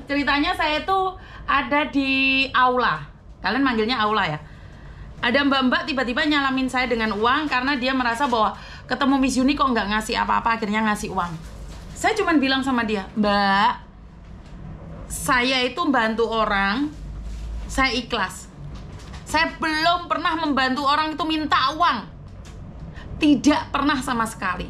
Ceritanya saya tuh ada di aula. Kalian manggilnya aula ya. Ada mbak-mbak tiba-tiba nyalamin saya dengan uang karena dia merasa bahwa ketemu Miss Yuni kok nggak ngasih apa-apa, akhirnya ngasih uang. Saya cuma bilang sama dia, Mbak, saya itu bantu orang, saya ikhlas. Saya belum pernah membantu orang itu minta uang. Tidak pernah sama sekali.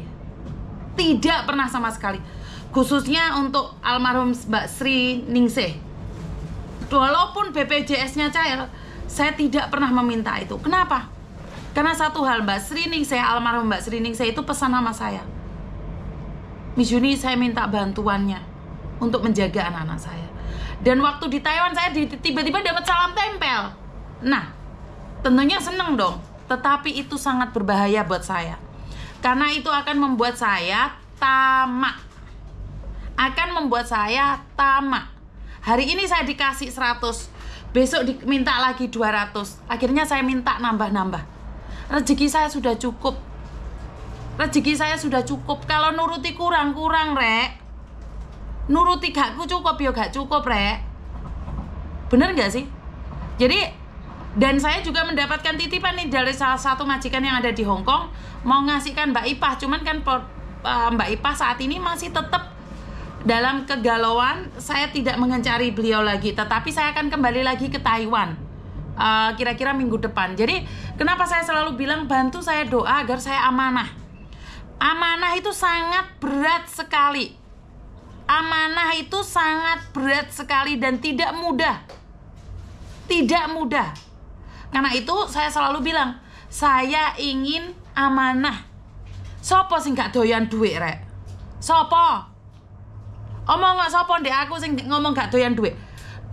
Tidak pernah sama sekali. Khususnya untuk almarhum Mbak Sri Ningsih. Walaupun BPJS-nya cair, saya tidak pernah meminta itu. Kenapa? Karena satu hal, Mbak Sri Ningsih, almarhum Mbak Sri Ningsih itu pesan sama saya. Miss Yuni, saya minta bantuannya untuk menjaga anak-anak saya. Dan waktu di Taiwan saya tiba-tiba dapat salam tempel. Nah, tentunya seneng dong. Tetapi itu sangat berbahaya buat saya. Karena itu akan membuat saya tamak. Akan membuat saya tamak. Hari ini saya dikasih 100, besok diminta lagi 200. Akhirnya saya minta nambah-nambah. Rezeki saya sudah cukup. Rezeki saya sudah cukup. Kalau nuruti kurang-kurang, Rek. Nuruti gak cukup, ya gak cukup, Rek. Bener gak sih? Jadi, dan saya juga mendapatkan titipan nih dari salah satu majikan yang ada di Hong Kong, mau ngasihkan Mbak Ipah. Cuman kan Mbak Ipah saat ini masih tetap dalam kegalauan. Saya tidak mengencari beliau lagi, tetapi saya akan kembali lagi ke Taiwan kira-kira minggu depan. Jadi kenapa saya selalu bilang bantu saya doa agar saya amanah. Amanah itu sangat berat sekali. Amanah itu sangat berat sekali dan tidak mudah. Tidak mudah. Karena itu saya selalu bilang, saya ingin amanah. Sopo sing gak doyan duit, Rek? Sopo? Omong gak sopo ndek aku sing ngomong gak doyan duit.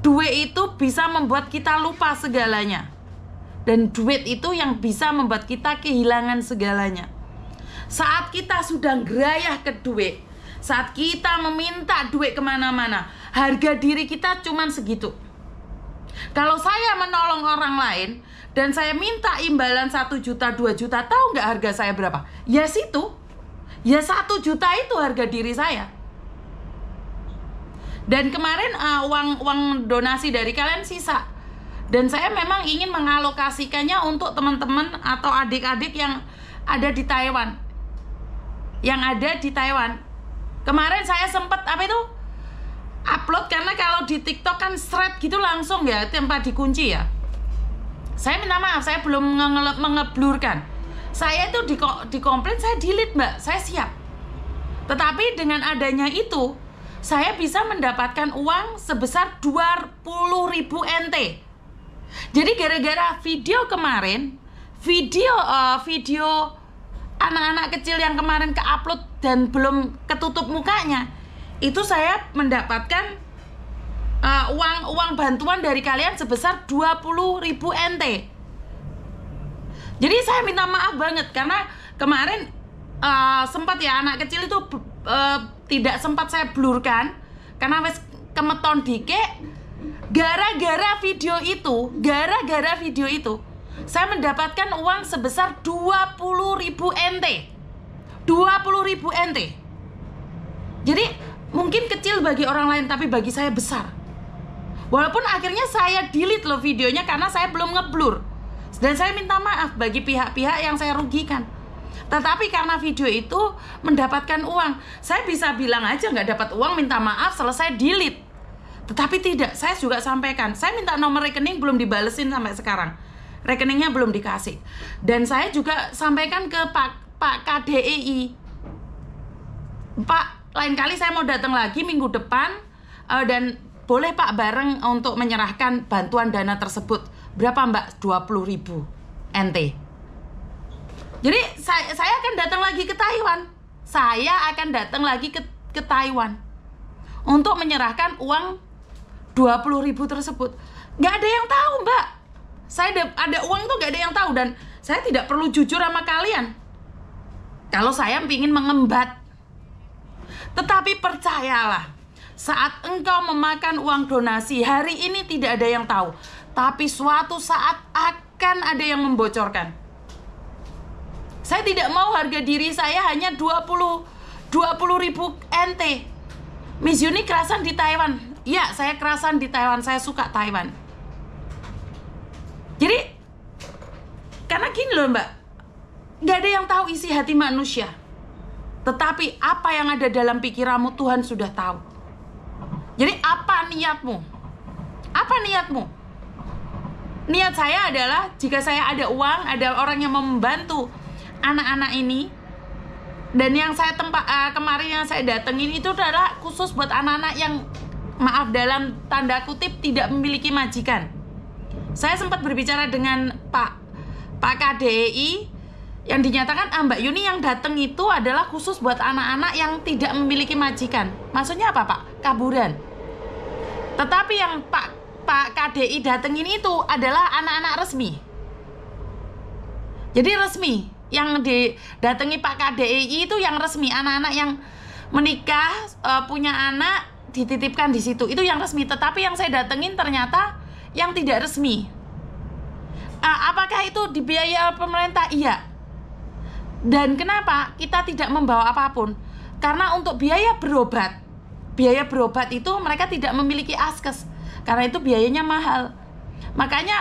Duit itu bisa membuat kita lupa segalanya. Dan duit itu yang bisa membuat kita kehilangan segalanya. Saat kita sudah gerayah ke duit, saat kita meminta duit kemana-mana, harga diri kita cuman segitu. Kalau saya menolong orang lain dan saya minta imbalan 1 juta, 2 juta, tahu nggak harga saya berapa? Ya situ. Ya 1 juta itu harga diri saya. Dan kemarin uang donasi dari kalian sisa. Dan saya memang ingin mengalokasikannya untuk teman-teman atau adik-adik yang ada di Taiwan. Yang ada di Taiwan. Kemarin saya sempat upload, karena kalau di TikTok kan thread gitu langsung ya, tempat dikunci ya. Saya minta maaf, saya belum mengeblurkan. Saya itu di komplain, saya delete, Mbak, saya siap. Tetapi dengan adanya itu, saya bisa mendapatkan uang sebesar 20.000 NT. Jadi gara-gara video kemarin, video anak-anak kecil yang kemarin ke-upload dan belum ketutup mukanya, itu saya mendapatkan uang bantuan dari kalian sebesar 20.000 NT. Jadi saya minta maaf banget karena kemarin sempat ya anak kecil itu tidak sempat saya blurkan karena wes kemeton dike. Gara-gara video itu saya mendapatkan uang sebesar 20.000 NT. 20.000 NT. Jadi mungkin kecil bagi orang lain, tapi bagi saya besar. Walaupun akhirnya saya delete loh videonya karena saya belum ngeblur. Dan saya minta maaf bagi pihak-pihak yang saya rugikan. Tetapi karena video itu mendapatkan uang, saya bisa bilang aja nggak dapat uang, minta maaf, selesai, delete. Tetapi tidak, saya juga sampaikan. Saya minta nomor rekening, belum dibalesin sampai sekarang. Rekeningnya belum dikasih. Dan saya juga sampaikan ke Pak KDEI. Pak, lain kali saya mau datang lagi minggu depan, dan boleh Pak bareng untuk menyerahkan bantuan dana tersebut. Berapa Mbak? 20.000 NT. Jadi saya akan datang lagi ke Taiwan. Saya akan datang lagi ke Taiwan untuk menyerahkan uang 20.000 tersebut. Gak ada yang tahu, Mbak. Saya ada uang itu gak ada yang tahu. Dan saya tidak perlu jujur sama kalian kalau saya ingin mengembat. Tetapi percayalah, saat engkau memakan uang donasi, hari ini tidak ada yang tahu, tapi suatu saat akan ada yang membocorkan. Saya tidak mau harga diri saya hanya 20.000 NT. Miss Yuni kerasan di Taiwan. Iya, saya kerasan di Taiwan. Saya suka Taiwan. Jadi, karena gini loh Mbak, gak ada yang tahu isi hati manusia. Tetapi apa yang ada dalam pikiranmu Tuhan sudah tahu. Jadi apa niatmu? Apa niatmu? Niat saya adalah jika saya ada uang, ada orang yang membantu anak-anak ini, dan yang saya kemarin yang saya datengin itu adalah khusus buat anak-anak yang maaf dalam tanda kutip tidak memiliki majikan. Saya sempat berbicara dengan Pak KDI yang dinyatakan Mbak Yuni yang datang itu adalah khusus buat anak-anak yang tidak memiliki majikan. Maksudnya apa Pak? Kaburan. Tetapi yang Pak KDI datengin itu adalah anak-anak resmi. Jadi resmi. Yang didatangi Pak KDI itu yang resmi, anak-anak yang menikah, punya anak, dititipkan di situ. Itu yang resmi. Tetapi yang saya datengin ternyata yang tidak resmi. Apakah itu dibiayai pemerintah? Iya. Dan kenapa kita tidak membawa apapun? Karena untuk biaya berobat itu mereka tidak memiliki askes. Karena itu biayanya mahal. Makanya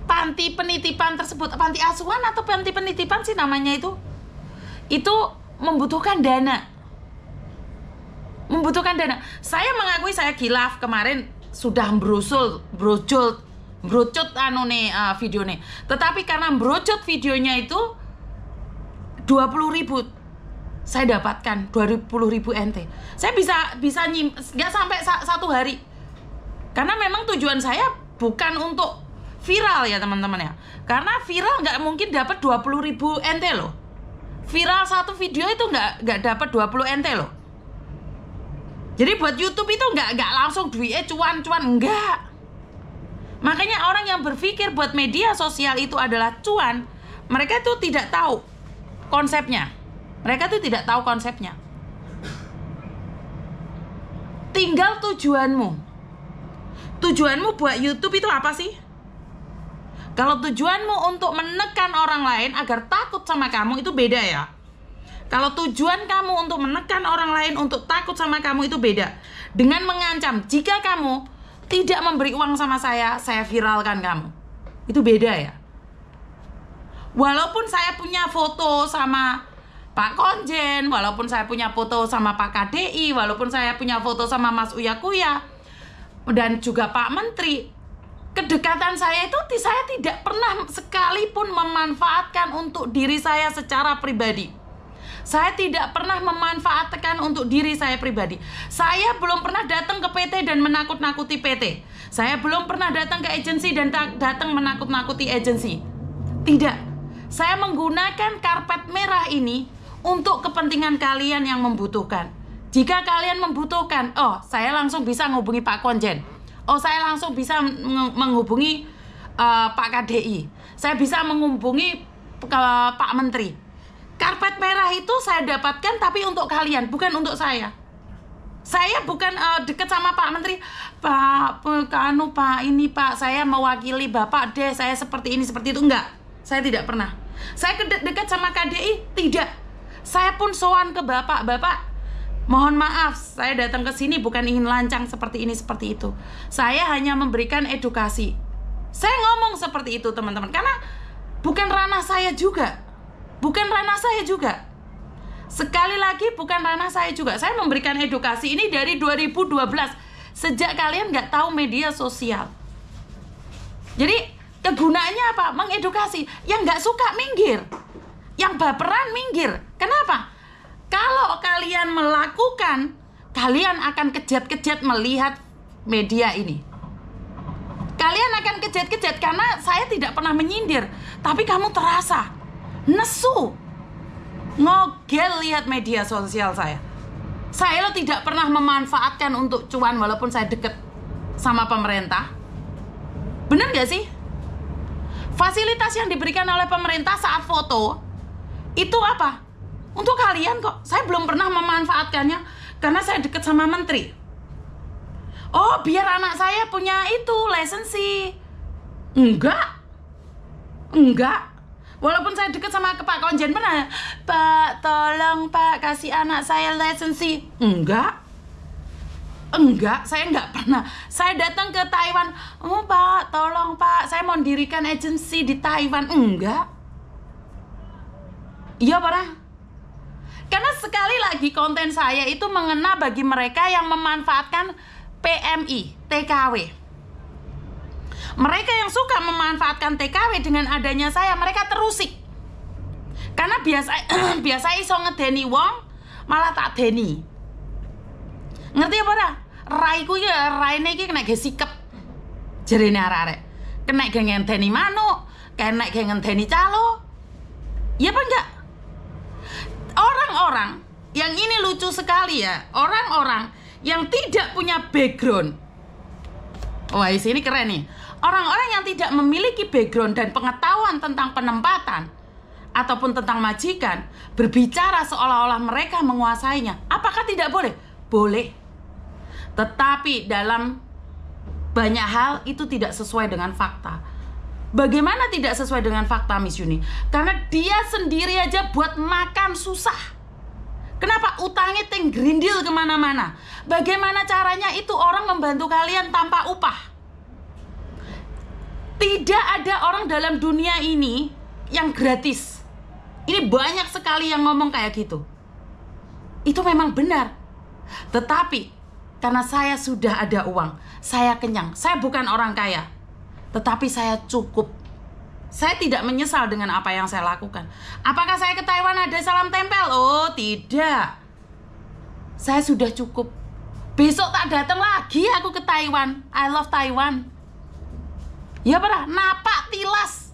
panti penitipan tersebut, panti asuhan atau panti penitipan sih namanya itu membutuhkan dana. Membutuhkan dana. Saya mengakui saya khilaf kemarin sudah brocut video nih. Tetapi karena brocut videonya itu 20.000 saya dapatkan 20.000 NT. Saya bisa nggak sampai 1 hari. Karena memang tujuan saya bukan untuk viral ya teman-teman ya. Karena viral nggak mungkin dapat 20.000 NT loh. Viral satu video itu nggak dapat 20 NT loh. Jadi buat YouTube itu nggak langsung duitnya cuan-cuan, enggak. Makanya orang yang berpikir buat media sosial itu adalah cuan, mereka itu tidak tahu konsepnya. Mereka itu tidak tahu konsepnya. Tinggal tujuanmu. Tujuanmu buat YouTube itu apa sih? Kalau tujuanmu untuk menekan orang lain agar takut sama kamu, itu beda ya. Kalau tujuan kamu untuk menekan orang lain untuk takut sama kamu, itu beda. Dengan mengancam, jika kamu tidak memberi uang sama saya viralkan kamu. Itu beda ya. Walaupun saya punya foto sama Pak Konjen, walaupun saya punya foto sama Pak KDI, walaupun saya punya foto sama Mas Uya Kuya, dan juga Pak Menteri, kedekatan saya itu saya tidak pernah sekalipun memanfaatkan untuk diri saya secara pribadi. Saya tidak pernah memanfaatkan untuk diri saya pribadi. Saya belum pernah datang ke PT dan menakut-nakuti PT. Saya belum pernah datang ke agensi dan datang menakut-nakuti agensi. Tidak. Saya menggunakan karpet merah ini untuk kepentingan kalian yang membutuhkan. Jika kalian membutuhkan, saya langsung bisa menghubungi Pak Konjen. Saya langsung bisa menghubungi Pak KDI. Saya bisa menghubungi Pak Menteri. Karpet merah itu saya dapatkan tapi untuk kalian, bukan untuk saya. Saya bukan dekat sama Pak Menteri. Pak, ini Pak, saya mewakili Bapak deh, saya seperti ini, seperti itu. Enggak, saya tidak pernah. Saya dekat sama KDI, tidak. Saya pun sowan ke Bapak, mohon maaf, saya datang ke sini bukan ingin lancang seperti ini, seperti itu. Saya hanya memberikan edukasi. Saya ngomong seperti itu teman-teman, karena bukan ranah saya juga. Bukan ranah saya juga. Sekali lagi bukan ranah saya juga. Saya memberikan edukasi ini dari 2012. Sejak kalian nggak tahu media sosial. Jadi kegunaannya apa? Mengedukasi. Yang nggak suka minggir. Yang baperan minggir. Kenapa? Kalau kalian melakukan, kalian akan kejat-kejat melihat media ini. Kalian akan kejat-kejat karena saya tidak pernah menyindir. Tapi kamu terasa nesu, ngogel lihat media sosial saya. Saya tidak pernah memanfaatkan untuk cuan walaupun saya deket sama pemerintah. Bener gak sih? Fasilitas yang diberikan oleh pemerintah saat foto itu apa? Untuk kalian kok. Saya belum pernah memanfaatkannya karena saya deket sama menteri. Biar anak saya punya itu lisensi. Enggak. Walaupun saya deket sama Pak Konjen pernah, Pak tolong Pak kasih anak saya lisensi. Enggak, saya enggak pernah. Saya datang ke Taiwan, oh Pak tolong Pak, saya mau dirikan agensi di Taiwan. Enggak. Iya pernah. Karena sekali lagi konten saya itu mengena bagi mereka yang memanfaatkan PMI, TKW. Mereka yang suka memanfaatkan TKW dengan adanya saya, mereka terusik. Karena biasa iso ngedeni wong, malah tak deni. Ngerti apa ora? Raiku ya, raine iki kena ge sikep. Jerene arek-arek. Kena ge ngenteni manuk, kena ge ngenteni calo. Iya apa enggak? Orang-orang yang ini lucu sekali ya, orang-orang yang tidak punya background. Wah, ini keren nih. Orang-orang yang tidak memiliki background dan pengetahuan tentang penempatan ataupun tentang majikan berbicara seolah-olah mereka menguasainya. Apakah tidak boleh? Boleh. Tetapi dalam banyak hal itu tidak sesuai dengan fakta. Bagaimana tidak sesuai dengan fakta, Miss Yuni? Karena dia sendiri aja buat makan susah. Kenapa? Utangnya grindil kemana-mana. Bagaimana caranya itu orang membantu kalian tanpa upah? Tidak ada orang dalam dunia ini yang gratis. Ini banyak sekali yang ngomong kayak gitu. Itu memang benar. Tetapi karena saya sudah ada uang, saya kenyang. Saya bukan orang kaya, tetapi saya cukup. Saya tidak menyesal dengan apa yang saya lakukan. Apakah saya ke Taiwan ada salam tempel? Oh, tidak. Saya sudah cukup. Besok tak datang lagi aku ke Taiwan. I love Taiwan. Ya pernah, napak tilas.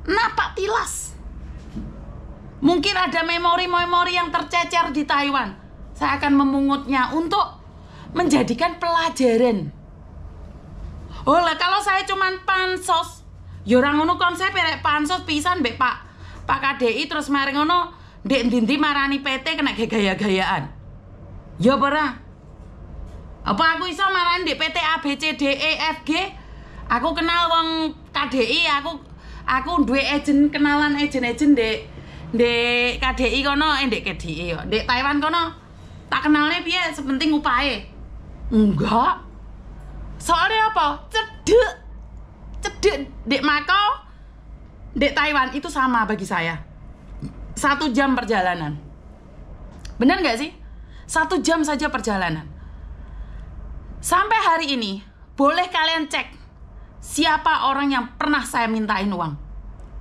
Napak tilas. Mungkin ada memori-memori yang tercecer di Taiwan. Saya akan memungutnya untuk menjadikan pelajaran. Oh lah, kalau saya cuman pansos, ya orang ngono konsep rek pansos pisan mbek Pak KDI terus mari ngono ndek ndi marani PT kena gaya-gayaan. Ya ora. Apa aku iso marani ndek PT ABCDEFG? Aku kenal wong KDI, aku duwe kenalan agen ndek KDI kono, ndek KDI yo. Ndek Taiwan kono tak kenalnya piye, sepenting upahe. Enggak. Soalnya apa? Cedek dek Macau, dek Taiwan itu sama bagi saya. 1 jam perjalanan. Benar nggak sih? 1 jam saja perjalanan. Sampai hari ini, boleh kalian cek siapa orang yang pernah saya mintain uang.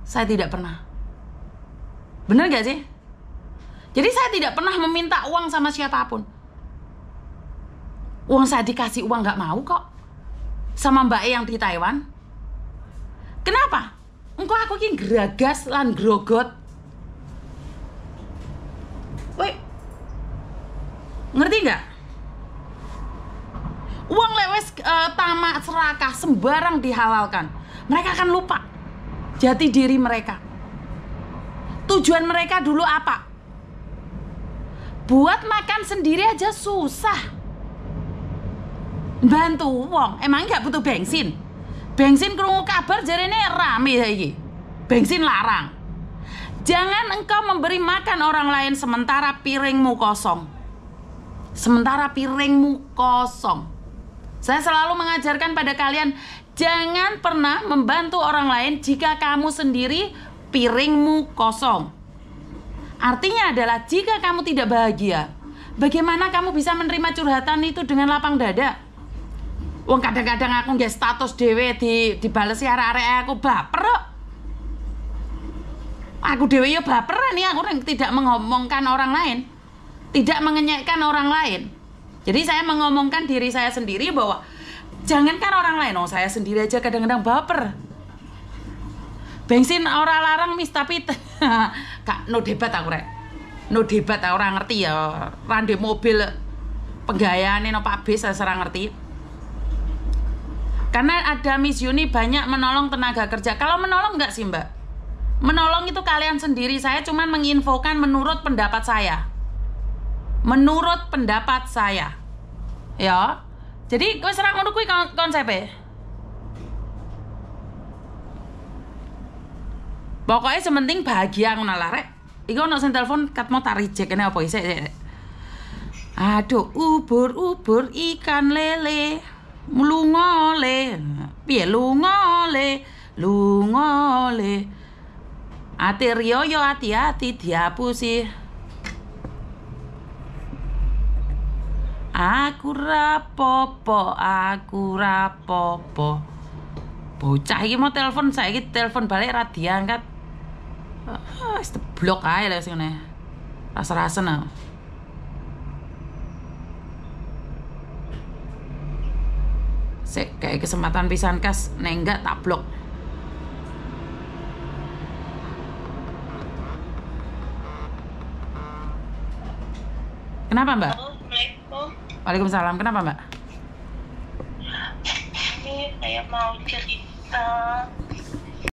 Saya tidak pernah. Benar nggak sih? Jadi saya tidak pernah meminta uang sama siapapun. Uang saya dikasih uang nggak mau kok. Sama Mbak E yang di Taiwan. Kenapa? Engkau aku ki geragas lan grogot. Woi, ngerti nggak? Uang lewes tamak serakah sembarang dihalalkan. Mereka akan lupa jati diri mereka. Tujuan mereka dulu apa? Buat makan sendiri aja susah. Bantu wong, emang nggak butuh bensin? Bensin krungu kabar jarene rame saiki. Bensin larang. Jangan engkau memberi makan orang lain sementara piringmu kosong. Sementara piringmu kosong. Saya selalu mengajarkan pada kalian, jangan pernah membantu orang lain jika kamu sendiri piringmu kosong. Artinya adalah jika kamu tidak bahagia, bagaimana kamu bisa menerima curhatan itu dengan lapang dada? Wong kadang-kadang aku nggak status dewe dibalesi arek-arek aku baper. Aku dewe ya baper nih, aku tidak mengomongkan orang lain, tidak mengenyekkan orang lain. Jadi saya mengomongkan diri saya sendiri bahwa jangankan orang lain, saya sendiri aja kadang-kadang baper. Bensin ora larang mis, tapi kak no debat aku rek. No debat aku ora ngerti ya. Rande mobil penggayaane no Pak B saya ora ngerti. Karena ada Miss Yuni banyak menolong tenaga kerja. Kalau menolong enggak sih Mbak? Menolong itu kalian sendiri. Saya cuma menginfokan menurut pendapat saya. Menurut pendapat saya. Ya. Jadi kowe serang ngono kuwi konsepnya. Pokoknya sementing bahagia ngono lah rek. Iku ono sing telepon kat mau tak reject kene apa isik. Aduh, ubur-ubur ikan lele. Mulungole. Piye lungole? Lungole. Ati Rio yo hati-hati dihapusi. Aku rapopo. Bocah iki mau telepon saiki telepon balik ra diangkat. Wis blok ae lek sing ngene. Rasa-rasen ah. Sik kayak kesempatan pisan kas nek enggak tak blok. Kenapa Mbak? Assalamualaikum. Waalaikumsalam. Kenapa Mbak? Ini saya mau cerita